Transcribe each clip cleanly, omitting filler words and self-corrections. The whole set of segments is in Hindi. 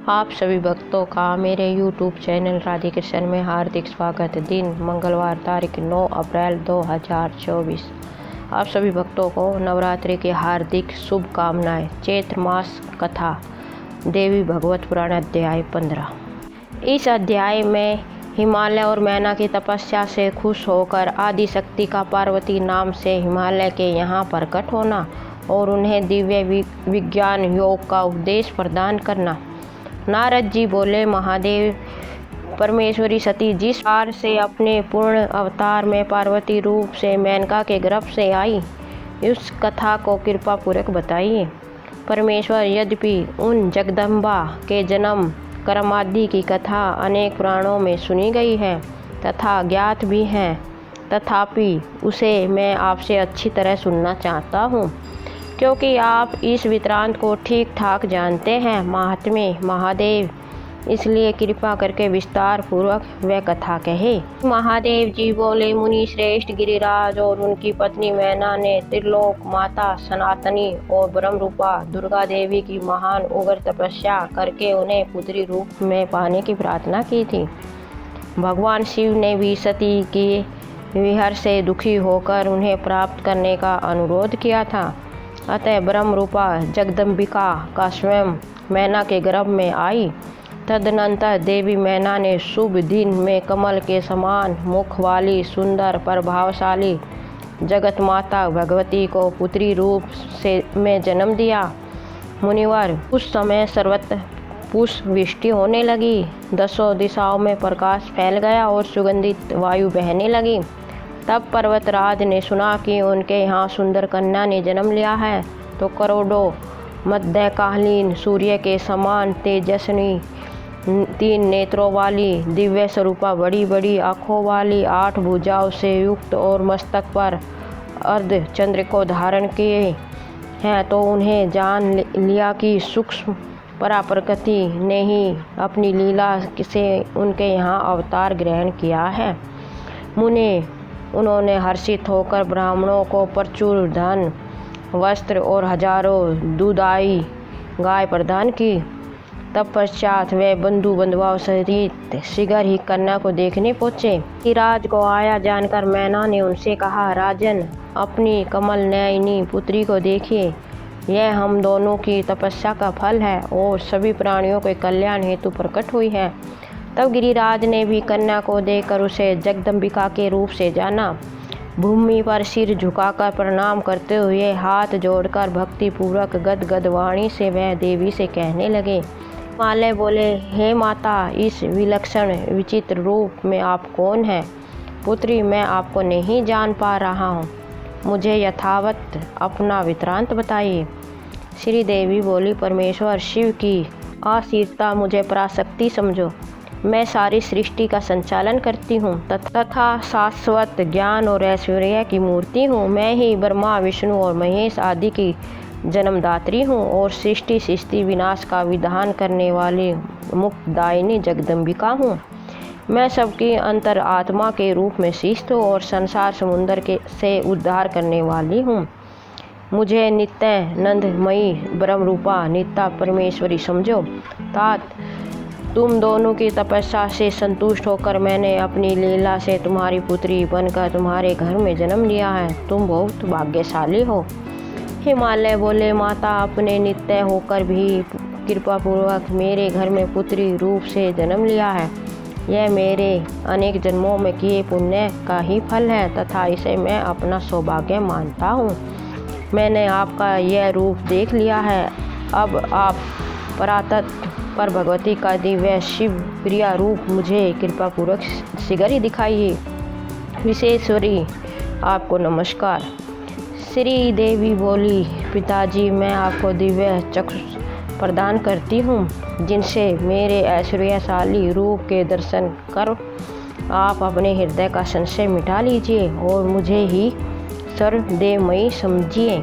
आप सभी भक्तों का मेरे YouTube चैनल राधे कृष्ण में हार्दिक स्वागत। दिन मंगलवार तारीख 9 अप्रैल 2024। आप सभी भक्तों को नवरात्रि की हार्दिक शुभकामनाएं। चैत्र मास कथा देवी भागवत पुराण अध्याय 15। इस अध्याय में हिमालय और मैना की तपस्या से खुश होकर आदि शक्ति का पार्वती नाम से हिमालय के यहाँ प्रकट होना और उन्हें दिव्य विज्ञान योग का उपदेश प्रदान करना। नारद जी बोले, महादेव परमेश्वरी सती जिस प्रकार से अपने पूर्ण अवतार में पार्वती रूप से मेनका के गर्भ से आई, उस कथा को कृपा पूर्वक बताइए। परमेश्वर यद्यपि उन जगदम्बा के जन्म कर्म आदि की कथा अनेक पुराणों में सुनी गई है तथा ज्ञात भी है, तथापि उसे मैं आपसे अच्छी तरह सुनना चाहता हूँ, क्योंकि आप इस वृत्तांत को ठीक ठाक जानते हैं। महात्म्य महादेव, इसलिए कृपा करके विस्तार पूर्वक वह कथा कहे। महादेव जी बोले, मुनि श्रेष्ठ गिरिराज और उनकी पत्नी मैना ने त्रिलोक माता सनातनी और ब्रह्म रूपा दुर्गा देवी की महान उग्र तपस्या करके उन्हें पुत्री रूप में पाने की प्रार्थना की थी। भगवान शिव ने भी सती की विहर से दुखी होकर उन्हें प्राप्त करने का अनुरोध किया था। अतः ब्रह्म रूपा जगदम्बिका का स्वयं मैना के गर्भ में आई। तदनंतर देवी मैना ने शुभ दिन में कमल के समान मुख वाली सुंदर प्रभावशाली जगत माता भगवती को पुत्री रूप से में जन्म दिया। मुनिवर, उस समय सर्वत्र पुष्प वृष्टि होने लगी, दसों दिशाओं में प्रकाश फैल गया और सुगंधित वायु बहने लगी। तब पर्वतराज ने सुना कि उनके यहाँ सुंदर कन्या ने जन्म लिया है, तो करोड़ों मध्यकालीन सूर्य के समान तेजस्वी 3 नेत्रों वाली दिव्य स्वरूपा बड़ी बड़ी आँखों वाली 8 भुजाओं से युक्त और मस्तक पर अर्ध चंद्र को धारण किए हैं, तो उन्हें जान लिया कि सूक्ष्म पराप्रकृति ने ही अपनी लीला से उनके यहाँ अवतार ग्रहण किया है। मुने, उन्होंने हर्षित होकर ब्राह्मणों को प्रचुर धन, वस्त्र और हजारों दुधाई गाय प्रदान की। तत्पश्चात वे बंधु बंधुओं सहित शीघ्र ही कन्या को देखने पहुँचे। गिरिराज को आया जानकर मैना ने उनसे कहा, राजन, अपनी कमल नयनी पुत्री को देखिए, यह हम दोनों की तपस्या का फल है और सभी प्राणियों के कल्याण हेतु प्रकट हुई है। तब गिरिराज ने भी कन्या को देखकर उसे जगदम्बिका के रूप से जाना। भूमि पर सिर झुकाकर प्रणाम करते हुए हाथ जोड़कर भक्ति पूर्वक गदगद वाणी से वह देवी से कहने लगे। हिमालय बोले, हे माता, इस विलक्षण विचित्र रूप में आप कौन हैं? पुत्री, मैं आपको नहीं जान पा रहा हूँ, मुझे यथावत अपना वृत्तांत बताइए। श्री देवी बोली, परमेश्वर शिव की आशीर्ता मुझे पराशक्ति समझो। मैं सारी सृष्टि का संचालन करती हूँ तथा शाश्वत ज्ञान और ऐश्वर्य की मूर्ति हूँ। मैं ही ब्रह्मा विष्णु और महेश आदि की जन्मदात्री हूँ और सृष्टि सृष्टि विनाश का विधान करने वाली मुक्तदायिनी जगदम्बिका हूँ। मैं सबकी अंतर आत्मा के रूप में शिष्ट हूँ और संसार समुद्र के से उद्धार करने वाली हूँ। मुझे नित्य नंदमयी ब्रह्म रूपा नित्या परमेश्वरी समझो। तात, तुम दोनों की तपस्या से संतुष्ट होकर मैंने अपनी लीला से तुम्हारी पुत्री बनकर तुम्हारे घर में जन्म लिया है। तुम बहुत भाग्यशाली हो। हिमालय बोले, माता, अपने नित्य होकर भी कृपा पूर्वक मेरे घर में पुत्री रूप से जन्म लिया है। यह मेरे अनेक जन्मों में किए पुण्य का ही फल है तथा इसे मैं अपना सौभाग्य मानता हूँ। मैंने आपका यह रूप देख लिया है। अब आप परातत्व पर भगवती का दिव्य शिव प्रिया रूप मुझे कृपा पूर्वक शीघ्र ही दिखाइए। विशेश्वरी, आपको नमस्कार। श्री देवी बोली, पिताजी, मैं आपको दिव्य चक्षु प्रदान करती हूँ, जिनसे मेरे ऐश्वर्यशाली रूप के दर्शन कर आप अपने हृदय का संशय मिटा लीजिए और मुझे ही सर्वदेवमयी समझिए।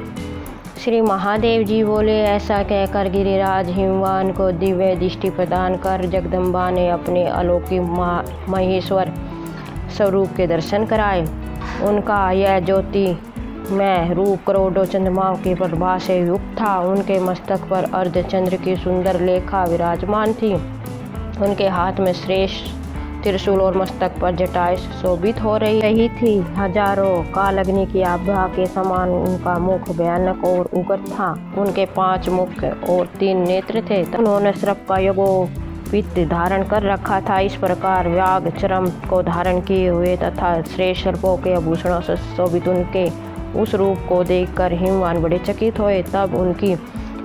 श्री महादेव जी बोले, ऐसा कहकर गिरिराज हिमवान को दिव्य दृष्टि प्रदान कर जगदम्बा ने अपने अलौकिक महेश्वर स्वरूप के दर्शन कराए। उनका यह ज्योति मैं रूप करोड़ों चंद्रमाओं की प्रभा से युक्त था। उनके मस्तक पर अर्धचंद्र की सुंदर लेखा विराजमान थी। उनके हाथ में श्रेष्ठ त्रिशूल और मस्तक पर जटाएं शोभित हो रही थी। हजारों कालअग्नि की आभा के समान उनका मुख भयानक और उग्र था। उनके 5 मुख और 3 नेत्र थे। उन्होंने सर्प का यज्ञोपवीत धारण कर रखा था। इस प्रकार व्याघ्र चर्म को धारण किए हुए तथा श्रेष्ठ सर्पों के आभूषणों से शोभित उनके उस रूप को देखकर हिमवान बड़े चकित हुए। तब उनकी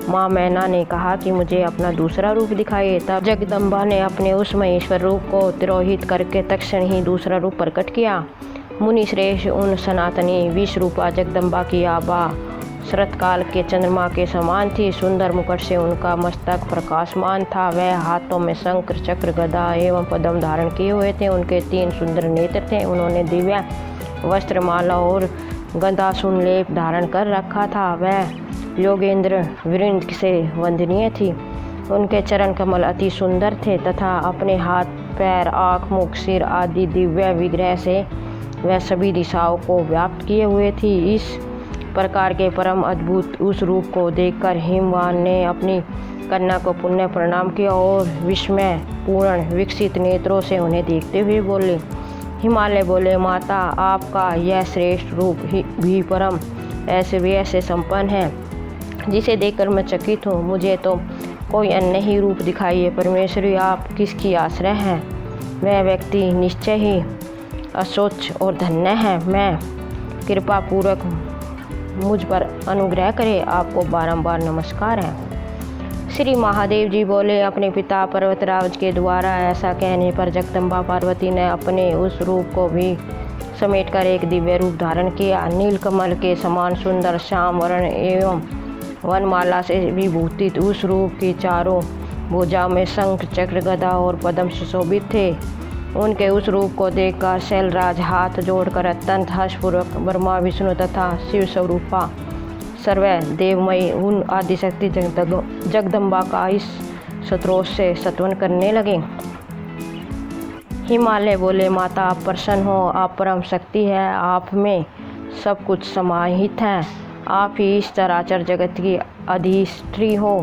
माँ मैना ने कहा कि मुझे अपना दूसरा रूप दिखाइए। तब जगदम्बा ने अपने उस महेश्वर रूप को तिरोहित करके तत्क्षण ही दूसरा रूप प्रकट किया। मुनि श्रेष्ठ उन सनातनी विश्वरूपा जगदम्बा की आभा शरतकाल के चंद्रमा के समान थी। सुंदर मुकुट से उनका मस्तक प्रकाशमान था। वह हाथों में शंख चक्र गदा एवं पद्म धारण किए हुए थे। उनके 3 सुंदर नेत्र थे। उन्होंने दिव्य वस्त्र माला और गंधासून लेप धारण कर रखा था। वह योगेंद्र वृंद से वंदनीय थी। उनके चरण कमल अति सुंदर थे तथा अपने हाथ पैर आँख मुख सिर आदि दिव्य विग्रह से वह सभी दिशाओं को व्याप्त किए हुए थी। इस प्रकार के परम अद्भुत उस रूप को देखकर हिमवान ने अपनी कन्या को पुण्य प्रणाम किया और विस्मय पूर्ण विकसित नेत्रों से उन्हें देखते हुए बोले। हिमालय बोले, माता आपका यह श्रेष्ठ रूप भी परम ऐश्वर्य संपन्न है जिसे देखकर मैं चकित हूँ। मुझे तो कोई अन्य ही रूप दिखाइए। परमेश्वरी आप किसकी आश्रय हैं? वह व्यक्ति निश्चय ही अशोच और धन्य है। मैं कृपा पूर्वक मुझ पर अनुग्रह करे। आपको बारंबार नमस्कार है। श्री महादेव जी बोले, अपने पिता पर्वतराज के द्वारा ऐसा कहने पर जगदम्बा पार्वती ने अपने उस रूप को भी समेटकर एक दिव्य रूप धारण किया। नीलकमल के समान सुंदर श्याम वर्ण एवं वनमाला से विभूषित उस रूप की चारों भुजाओं में शंख चक्र गदा और पद्म सुशोभित थे। उनके उस रूप को देखकर शैलराज हाथ जोड़कर अत्यंत हर्षपूर्वक ब्रह्मा विष्णु तथा शिव स्वरूपा सर्वदेवमयी उन आदिशक्ति जगदम्बा का इस स्तोत्र से स्तवन करने लगे। हिमालय बोले, माता आप प्रसन्न हो। आप परम शक्ति है। आप में सब कुछ समाहित है। आप ही इस चराचर जगत की अधिष्ठी हो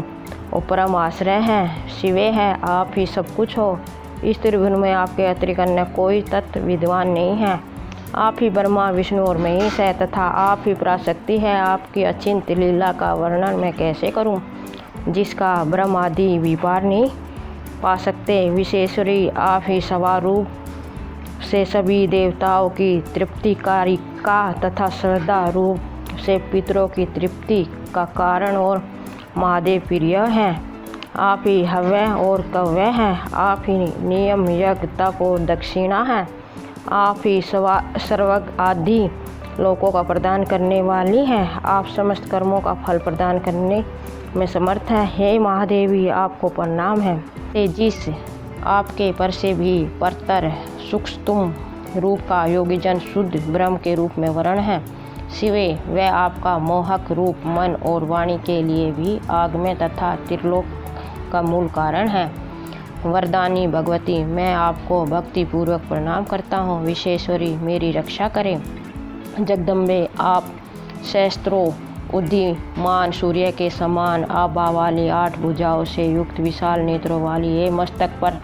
और परम आश्रय हैं। शिवे है। आप ही सब कुछ हो। इस त्रिभुवन में आपके अतिरिक्त अन्य कोई तत्व विद्वान नहीं है। आप ही ब्रह्मा विष्णु और महेश है तथा आप ही पराशक्ति है। आपकी अचिंत लीला का वर्णन मैं कैसे करूं, जिसका ब्रह्म आदि भी पार नहीं पा सकते। विशेश्वरी आप ही सवा रूप से सभी देवताओं की तृप्तिकारिका तथा श्रद्धा रूप से पितरों की तृप्ति का कारण और महादेव प्रिय हैं। आप ही हव्य और कव्य हैं। आप ही नियम यज्ञ तप और दक्षिणा हैं। आप ही सर्वज्ञ आदि लोकों का प्रदान करने वाली हैं। आप समस्त कर्मों का फल प्रदान करने में समर्थ है। हे महादेवी आपको प्रणाम है। जिस आपके पर से भी परतर सूक्ष्म रूप का योगी जन शुद्ध ब्रह्म के रूप में वर्ण है। शिवे वह आपका मोहक रूप मन और वाणी के लिए भी आगम्य तथा त्रिलोक का मूल कारण है। वरदानी भगवती मैं आपको भक्ति पूर्वक प्रणाम करता हूँ। विशेश्वरी मेरी रक्षा करें। जगदम्बे आप सहस्त्रों उदीयमान सूर्य के समान आभा वाली 8 भुजाओं से युक्त विशाल नेत्रों वाली ये मस्तक पर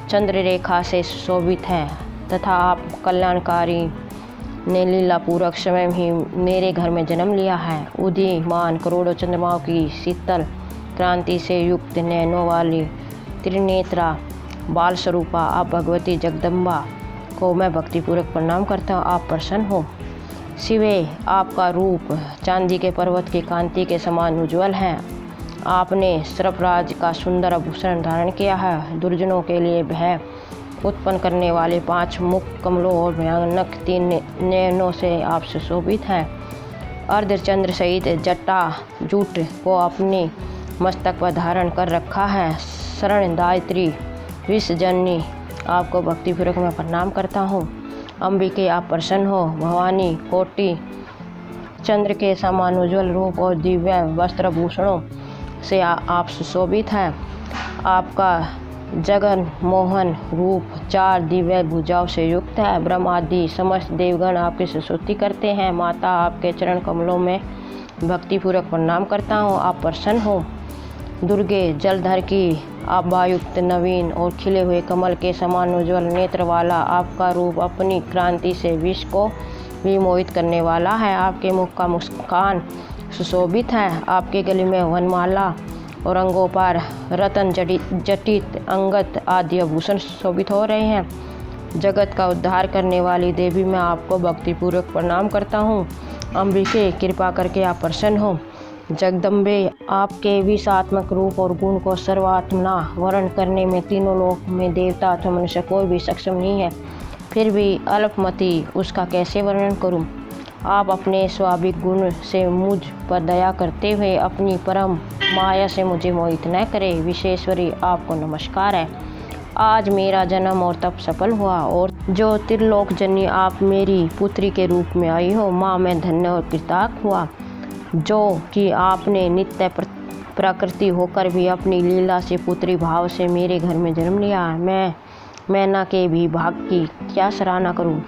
चंद्र रेखा से शोभित है तथा आप कल्याणकारी ने लीला पूर्वक स्वयं ही मेरे घर में जन्म लिया है। उदीयमान करोड़ों चंद्रमाओं की शीतल क्रांति से युक्त नैनों वाली त्रिनेत्रा बाल स्वरूपा आप भगवती जगदम्बा को मैं भक्तिपूर्वक प्रणाम करता हूँ। आप प्रसन्न हो। शिवे आपका रूप चांदी के पर्वत की कांति के समान उज्ज्वल है। आपने सर्पराज का सुंदर आभूषण धारण किया है। दुर्जनों के लिए भय उत्पन्न करने वाले 5 मुख कमलों और भयानक 3 नयनों से आप सुशोभित हैं। अर्धचंद्र सहित जटा जूट को अपने मस्तक पर धारण कर रखा है। शरणदायत्री विश्वजननी आपको भक्तिपूर्वक मैं प्रणाम करता हूँ। अंबिके आप प्रसन्न हो। भवानी कोटि चंद्र के समान उज्ज्वल रूप और दिव्य वस्त्रभूषणों से आप सुशोभित हैं। आपका जगन मोहन रूप 4 दिव्य भुजाओं से युक्त है। ब्रह्मा आदि समस्त देवगण आपकी स्तुति करते हैं। माता, आपके चरण कमलों में भक्तिपूर्वक प्रणाम करता हूँ। आप प्रसन्न हो। दुर्गे, जलधर की आभायुक्त नवीन और खिले हुए कमल के समान उज्ज्वल नेत्र वाला आपका रूप अपनी क्रांति से विश्व को भी मोहित करने वाला है। आपके मुख का मुस्कान सुशोभित है। आपके गले में वनमाला और अंगों पर रतन जटित अंगत आदि आभूषण शोभित हो रहे हैं। जगत का उद्धार करने वाली देवी, मैं आपको भक्तिपूर्वक प्रणाम करता हूँ। अम्बिके, कृपा करके आप प्रसन्न हो। जगदम्बे, आपके विषात्मक रूप और गुण को सर्वात्मना वर्ण करने में तीनों लोक में देवता अथवा मनुष्य कोई भी सक्षम नहीं है। फिर भी अल्पमति उसका कैसे वर्णन करूं। आप अपने स्वाभाविक गुण से मुझ पर दया करते हुए अपनी परम माया से मुझे मोहित न करें। विश्वेश्वरी, आपको नमस्कार है। आज मेरा जन्म और तप सफल हुआ और जो त्रिलोक जननी आप मेरी पुत्री के रूप में आई हो, माँ मैं धन्य और कृतार्थ हुआ। जो कि आपने नित्य प्रकृति होकर भी अपनी लीला से पुत्री भाव से मेरे घर में जन्म लिया। मैं न के भी भाग की क्या सराहना करूं,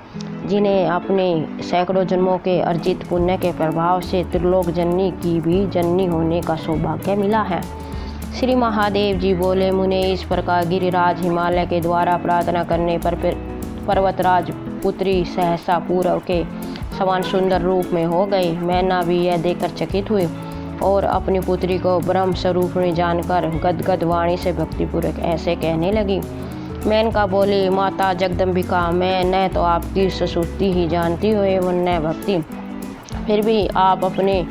जिन्हें अपने सैकड़ों जन्मों के अर्जित पुण्य के प्रभाव से त्रिलोक जननी की भी जननी होने का सौभाग्य मिला है। श्री महादेव जी बोले, मुने इस प्रकार गिरिराज हिमालय के द्वारा प्रार्थना करने पर पर्वतराज पुत्री सहसा पूर्व के समान सुंदर रूप में हो गई। मैना भी यह देखकर चकित हुई और अपनी पुत्री को ब्रह्म स्वरूप में जानकर गदगद वाणी से भक्तिपूर्वक ऐसे कहने लगी। मेनका बोली, माता जगदम्बिका, मैं न तो आपकी स्तुति ही जानती हूँ एवं न भक्ति, फिर भी आप अपने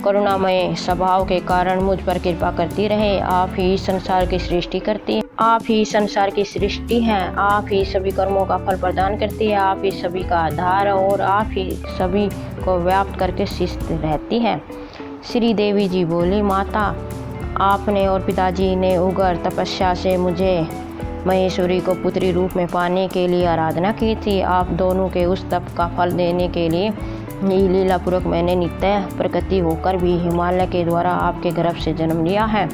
करुणामय स्वभाव के कारण मुझ पर कृपा करती रहे। आप ही संसार की सृष्टि करती हैं, आप ही संसार की सृष्टि हैं, आप ही सभी कर्मों का फल प्रदान करती है, आप ही सभी का आधार और आप ही सभी को व्याप्त करके शिष्ट रहती है। श्री देवी जी बोली, माता, आपने और पिताजी ने उग्र तपस्या से मुझे महेश्वरी को पुत्री रूप में पाने के लिए आराधना की थी। आप दोनों के उस तप का फल देने के लिए लीलापूर्वक मैंने नित्य प्रकृति होकर भी हिमालय के द्वारा आपके गर्भ से जन्म लिया है।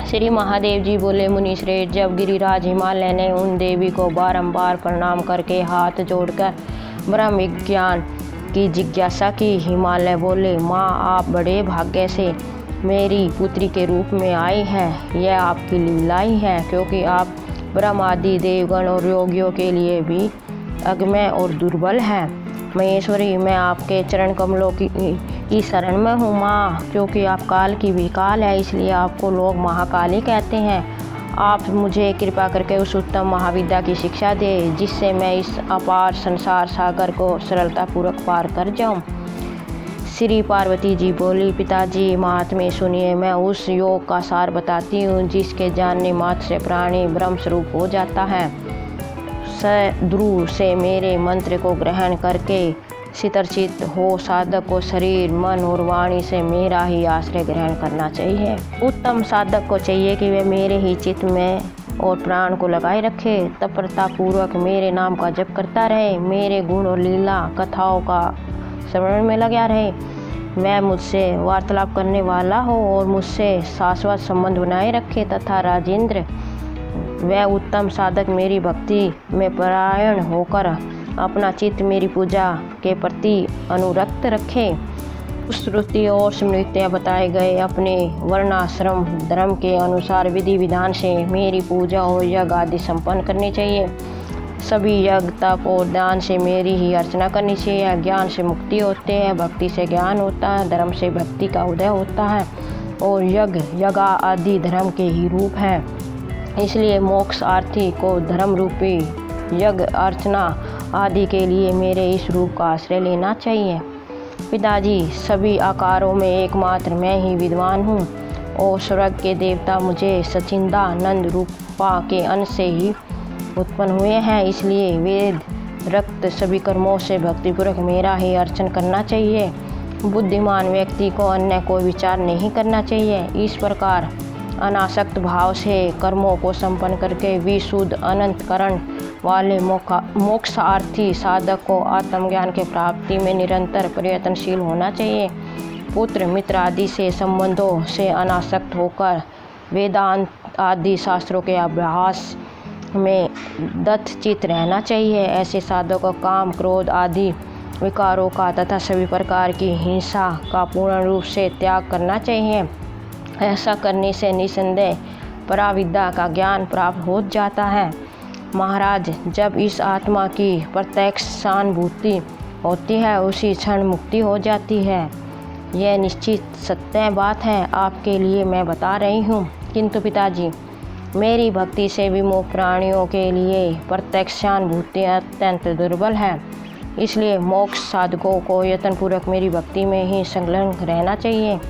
श्री महादेव जी बोले, मुनि श्रेष्ठ, जब गिरिराज हिमालय ने उन देवी को बारंबार प्रणाम करके हाथ जोड़कर ब्रह्म विज्ञान की जिज्ञासा की, हिमालय बोले, माँ, आप बड़े भाग्य से मेरी पुत्री के रूप में आई है। यह आपकी लीला ही है, क्योंकि आप ब्रह्म आदि देवगण और योगियों के लिए भी अगम्य और दुर्बल है। महेश्वरी, मैं आपके चरण कमलों की शरण में हूँ माँ, क्योंकि आप काल की भी काल है, इसलिए आपको लोग महाकाली कहते हैं। आप मुझे कृपा करके उस उत्तम महाविद्या की शिक्षा दे, जिससे मैं इस अपार संसार सागर को सरलतापूर्वक पार कर जाऊँ। श्री पार्वती जी बोली, पिताजी महात्म्य सुनिए, मैं उस योग का सार बताती हूँ जिसके जानने मात्र से प्राणी ब्रह्म स्वरूप हो जाता है। सद्रुह से मेरे मंत्र को ग्रहण करके चित्त हो साधक को शरीर, मन और वाणी से मेरा ही आश्रय ग्रहण करना चाहिए। उत्तम साधक को चाहिए कि वह मेरे ही चित्त में और प्राण को लगाए रखे, तत्परतापूर्वक मेरे नाम का जप करता रहे, मेरे गुण और लीला कथाओं का श्रवण में लगा रहे, वह मुझसे वार्तालाप करने वाला हो और मुझसे शाश्वत संबंध बनाए रखे, तथा राजेंद्र, वह उत्तम साधक मेरी भक्ति में परायण होकर अपना चित्त मेरी पूजा के प्रति अनुरक्त रखे। श्रुति और स्मृतियाँ बताए गए अपने वर्णाश्रम धर्म के अनुसार विधि विधान से मेरी पूजा और यज्ञ आदि संपन्न करनी चाहिए। सभी यज्ञ तप और दान से मेरी ही अर्चना करनी चाहिए। ज्ञान से मुक्ति होते हैं, भक्ति से ज्ञान होता है, धर्म से भक्ति का उदय होता है और यज्ञ आदि धर्म के ही रूप हैं। इसलिए मोक्षार्थी को धर्म रूपी यज्ञ अर्चना आदि के लिए मेरे इस रूप का आश्रय लेना चाहिए। पिताजी, सभी आकारों में एकमात्र मैं ही विद्वान हूँ और स्वर्ग के देवता मुझे सचिंदानंद रूपा के अंश से ही उत्पन्न हुए हैं, इसलिए वेद रक्त सभी कर्मों से भक्तिपूर्वक मेरा ही अर्चन करना चाहिए। बुद्धिमान व्यक्ति को अन्य कोई विचार नहीं करना चाहिए। इस प्रकार अनासक्त भाव से कर्मों को संपन्न करके विशुद्ध अनंत करण वाले मोक्षार्थी साधक को आत्मज्ञान के प्राप्ति में निरंतर प्रयत्नशील होना चाहिए। पुत्र मित्र आदि से संबंधों से अनासक्त होकर वेदांत आदि शास्त्रों के अभ्यास में दत्तचित रहना चाहिए। ऐसे साधकों को काम, क्रोध आदि विकारों का तथा सभी प्रकार की हिंसा का पूर्ण रूप से त्याग करना चाहिए। ऐसा करने से निसंदेह पराविद्या का ज्ञान प्राप्त हो जाता है। महाराज, जब इस आत्मा की प्रत्यक्ष अनुभूति होती है उसी क्षण मुक्ति हो जाती है। यह निश्चित सत्य बात है, आपके लिए मैं बता रही हूँ। किंतु पिताजी, मेरी भक्ति से विमुख प्राणियों के लिए प्रत्यक्षानुभूति अत्यंत दुर्बल है। इसलिए मोक्ष साधकों को यत्नपूर्वक मेरी भक्ति में ही संलग्न रहना चाहिए।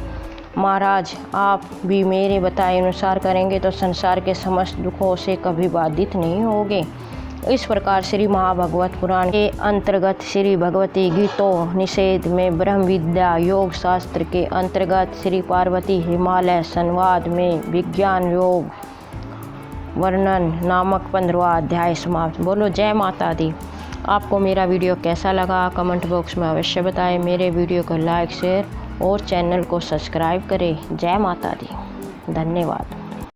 महाराज, आप भी मेरे बताए अनुसार करेंगे तो संसार के समस्त दुखों से कभी बाधित नहीं होंगे। इस प्रकार श्री महाभागवत पुराण के अंतर्गत श्री भगवती गीतोपनिषद में ब्रह्म विद्या योग शास्त्र के अंतर्गत श्री पार्वती हिमालय संवाद में विज्ञान योग वर्णन नामक 15वां अध्याय समाप्त। बोलो जय माता दी। आपको मेरा वीडियो कैसा लगा कमेंट बॉक्स में अवश्य बताएं। मेरे वीडियो को लाइक शेयर और चैनल को सब्सक्राइब करें। जय माता दी। धन्यवाद।